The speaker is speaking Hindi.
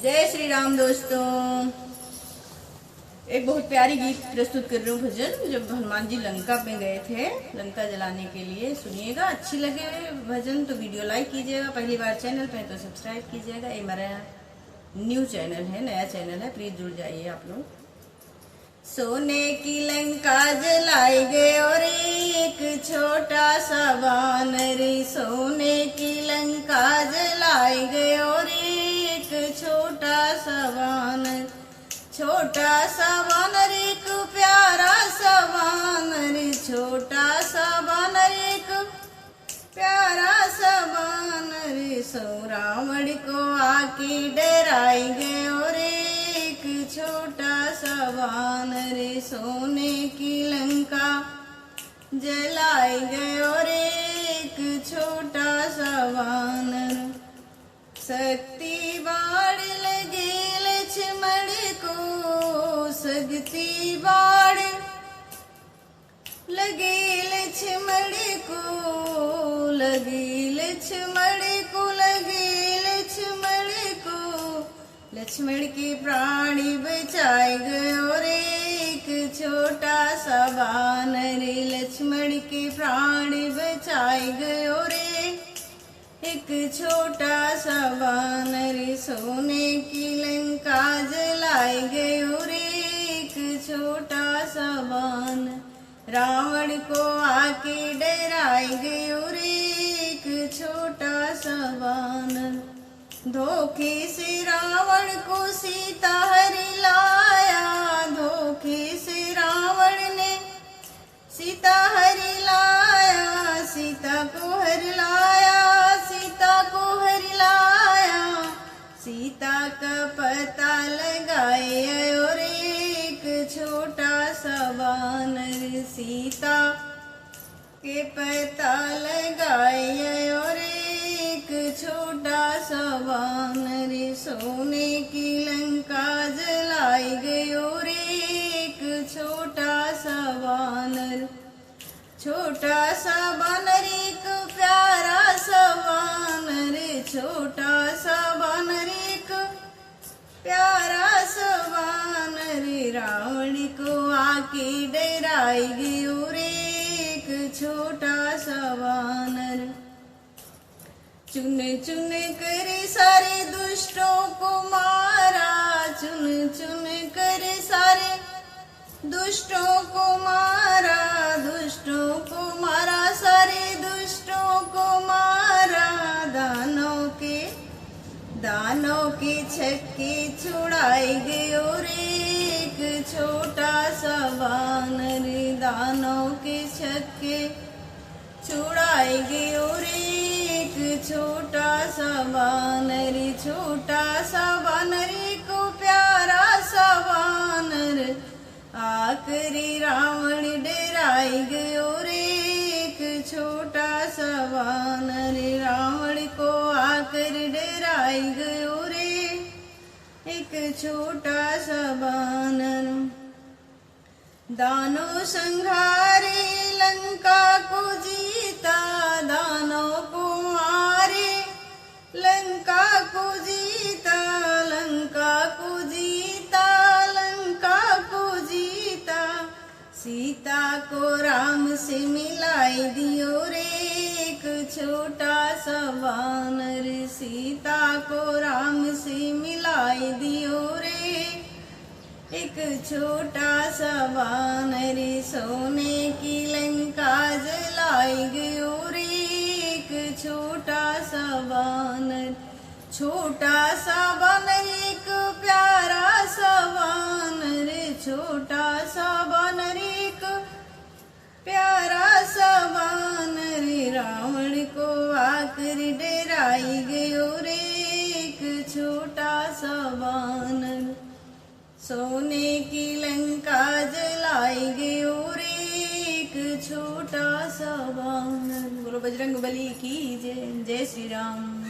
जय श्री राम दोस्तों। एक बहुत प्यारी गीत प्रस्तुत कर रही हूँ, भजन। जब हनुमान जी लंका में गए थे लंका जलाने के लिए, सुनिएगा। अच्छी लगे भजन तो वीडियो लाइक कीजिएगा। पहली बार चैनल पे तो सब्सक्राइब कीजिएगा। ये हमारा न्यू चैनल है, नया चैनल है, प्लीज जुड़ जाइए आप लोग। सोने की लंका जलाई गए और एक छोटा सा वानर, सोने की लंका जलाई गए और एक छोटा सा वानर, छोटा सा वानर एक प्यारा सा वानर, छोटा सा वानर एक प्यारा सा वानर, सो रावण को आके डराई गए और एक छोटा सा वानर सोने की लंका जलाई गए और एक छोटा सा वानर। शक्ति बाढ़ लगे लक्ष्मण को, शक्ति बाढ़ लगे लक्ष्मण को, लगे लक्ष्मण को, लगे लक्ष्मण को, लक्ष्मण के प्राणी बचाए गए और एक छोटा सा वानर, लक्ष्मण के प्राणी बचाए गए और एक छोटा सा वानर सोने की लंका जलाई गए और एक छोटा सा वानर रावण को आके डराई गए और एक छोटा सा वानर। धोखे से रावण को सीता हरि लाया, धोखे से रावण ने सीता हरि लाया, सीता को हरि लाया, सीता को हरि लाया, सीता का पता लगाए और एक छोटा सा वानर सीता के पता लगाए और एक छोटा सा वानर सोने की लंका जलाई गई और एक छोटा सा वानर, छोटा सा वानर एक प्यारा सा वानर, छोटा सा वानर एक प्यारा सा वानर रावण को आके डराई गई और एक छोटा सा वानर। चुन चुन कर सारे दुष्टों को मारा, चुन चुन कर सारे दुष्टों को मारा, दुष्टों को मारा, सारे दुष्टों को मारा, दानों के छक्के छुड़ाए गए और एक छोटा सा वानर, दानों के छक्के छुड़ाए गए और एक छोटा सा वानर, छोटा सा वानर को प्यारा सा वानर आखिरी रावण डराई गए और एक छोटा सा वानर रावण को आकर डराई गए और एक छोटा सा वानर। दानों संघारे लंका को जीता, दानों को मारे लंका को जीता, लंका को जीता, लंका को जीता, सीता को राम से मिलाई दी और एक छोटा सा वानर सीता को राम से मिलाई दी और एक छोटा सा वानर सोने की लंका जलाई गई और एक छोटा सा वानर, छोटा सा वानर एक प्यारा सा वानर, छोटा सा वानर एक प्यारा सा वानर रावण को आकर डराई गई और एक छोटा सा वानर सोने की लंका जलाई गई और एक छोटा सा वानर। बोलो बजरंग बली की जय। जय श्री राम।